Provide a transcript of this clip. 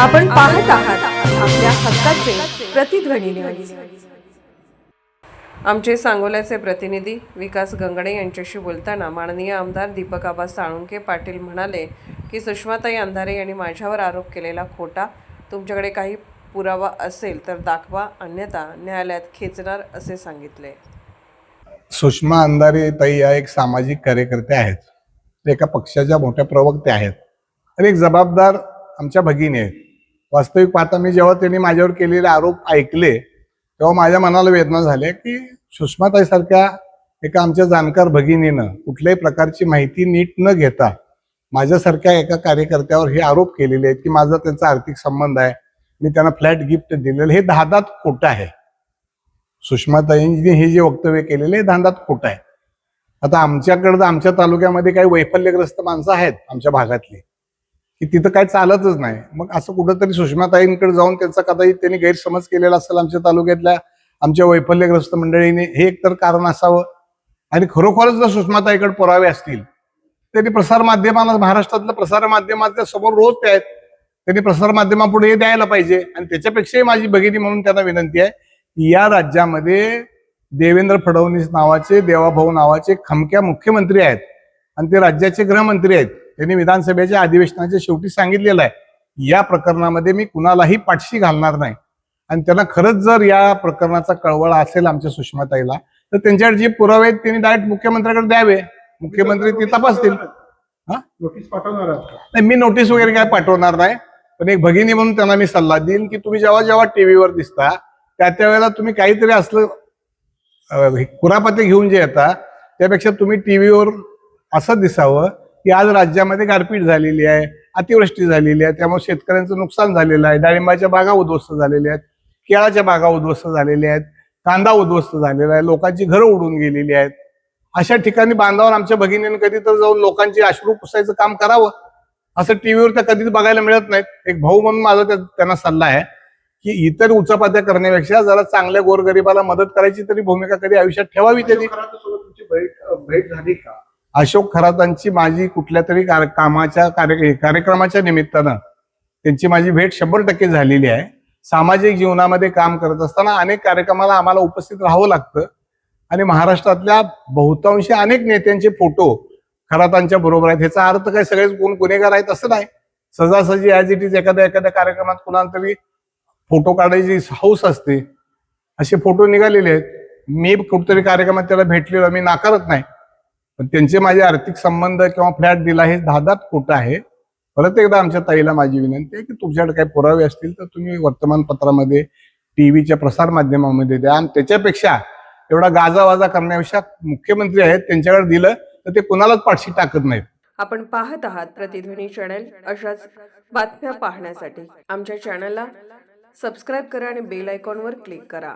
आपण पाहत आहात आपल्या हक्काचे प्रतिध्वनी न्यूज। आमचे सांगोल्याचे प्रतिनिधी विकास गंगणे यांच्याशी बोलताना माननीय आमदार दीपक आबा साळुंखे पाटील म्हणाले की सुषमाताई अंधारे यांनी माझ्यावर आरोप केलेला खोटा, तुमच्याकडे काही पुरावा असेल तर दाखवा, अन्यथा न्यायालयात खेचणार असे सांगितले। सुषमा अंधारे ताई या एक सामाजिक कार्यकर्ते आहेत, ते एका पक्षाच्या मोठ्या प्रवक्त्या आहेत आणि एक जबाबदार आमच्या भगिनी आहेत। वास्तविक पाहता मी जेव्हा त्यांनी माझ्यावर केलेले आरोप ऐकले तेव्हा माझ्या मनाला वेदना झाल्या की सुषमाताई सारख्या एका आमच्या जाणकार भगिनीनं कुठल्याही प्रकारची माहिती नीट न घेता माझ्यासारख्या एका कार्यकर्त्यावर हे आरोप केलेले आहेत की माझा त्यांचा आर्थिक संबंध आहे, मी त्यांना फ्लॅट गिफ्ट दिलेलं, हे धांदात खोटं आहे। सुषमाताईंनी हे जे वक्तव्य केलेले हे धांदात खोटं आहे। आता आमच्याकडं आमच्या तालुक्यामध्ये काही वैफल्यग्रस्त माणसं आहेत आमच्या भागातली की तिथं काय चालतच नाही, मग असं कुठंतरी सुषमाताईंकडे जाऊन त्यांचा कदाचित त्यांनी गैरसमज केलेला असेल आमच्या तालुक्यातल्या आमच्या वैफल्यग्रस्त मंडळीने, हे एकतर कारण असावं। आणि खरोखरच जर सुषमाताईकडे पुरावे असतील त्यांनी प्रसारमाध्यमाला, महाराष्ट्रातल्या प्रसारमाध्यमाच्या समोर रोज ते आहेत, त्यांनी प्रसारमाध्यमापुढे हे द्यायला पाहिजे। आणि त्याच्यापेक्षाही माझी भगिनी म्हणून त्यांना विनंती आहे, या राज्यामध्ये देवेंद्र फडणवीस नावाचे, देवाभाऊ नावाचे खमक्या मुख्यमंत्री आहेत आणि ते राज्याचे गृहमंत्री आहेत। त्यांनी विधानसभेच्या अधिवेशनाच्या शेवटी सांगितलेलं आहे या प्रकरणामध्ये मी कुणालाही पाठशी घालणार नाही। आणि त्यांना खरंच जर या प्रकरणाचा कळवळा असेल आमच्या सुषमाताईला तर त्यांच्याकडे जे पुरावे आहेत त्यांनी डायरेक्ट मुख्यमंत्र्याकडे द्यावे, मुख्यमंत्री ते तपासतील। नोटीस पाठवणार नाही, मी नोटीस वगैरे काय पाठवणार नाही, पण एक भगिनी म्हणून त्यांना मी सल्ला देईन की तुम्ही जेव्हा जेव्हा टीव्हीवर दिसता त्या वेळेला तुम्ही काहीतरी असलं कुरापते घेऊन जे येता त्यापेक्षा तुम्ही टीव्हीवर असं दिसावं की आज राज्यामध्ये गारपीट झालेली आहे, अतिवृष्टी झालेली आहे, त्यामुळे शेतकऱ्यांचं नुकसान झालेलं आहे, डाळिंबाच्या बागा उद्ध्वस्त झालेल्या आहेत, केळाच्या बागा उद्ध्वस्त झालेल्या आहेत, कांदा उद्ध्वस्त झालेला आहे, लोकांची घरं उडून गेलेली आहेत। अशा ठिकाणी बांधावर आमच्या भगिनीने कधी तर जाऊन लोकांची अश्रू पुसायचं काम करावं, असं टीव्हीवर तर कधीच बघायला मिळत नाहीत। एक भाऊ म्हणून माझा त्यांना सल्ला आहे की इतर उचापात्या करण्यापेक्षा जरा चांगल्या गोरगरिबाला मदत करायची तरी भूमिका कधी आयुष्यात ठेवावी त्यांनी। भेट झाली का? अशोक खरातांची माझी कुठल्या तरी कार्यक्रमाच्या निमित्तानं त्यांची माझी भेट 100% झालेली आहे। सामाजिक जीवनामध्ये काम करत असताना अनेक कार्यक्रमाला आम्हाला उपस्थित राहावं लागतं आणि महाराष्ट्रातल्या बहुतांशी अनेक नेत्यांचे फोटो खरातांच्या बरोबर आहेत। ह्याचा अर्थ काय सगळेच कोण गुन्हेगार आहेत असं नाही, सहजासहजी ॲज इट इज एखाद्या कार्यक्रमात कुणाला तरी फोटो काढायची हौस असते, असे फोटो निघालेले आहेत। मी कुठतरी कार्यक्रमात त्याला भेटलेलो, मी नाकारत नाही, पण त्यांचे माझे आर्थिक संबंध किंवा फ्लॅट दिला हे धादात खोटं आहे। परत एकदा आमच्या ताईला माझी विनंती आहे की तुमच्याकडे काही पुरावे असतील तर तुम्ही वर्तमानपत्रामध्ये, टीव्हीच्या प्रसार माध्यमामध्ये द्या। आणि त्याच्यापेक्षा एवढा गाजावाजा करण्यापेक्षा मुख्यमंत्री आहेत त्यांच्याकडे दिलं तर ते कुणालाच पाठशी टाकत नाहीत। आपण पाहत आहात प्रतिध्वनी चॅनल। अशाच बातम्या पाहण्यासाठी आमच्या चॅनलला सबस्क्राइब करा आणि बेल आयकॉनवर क्लिक करा।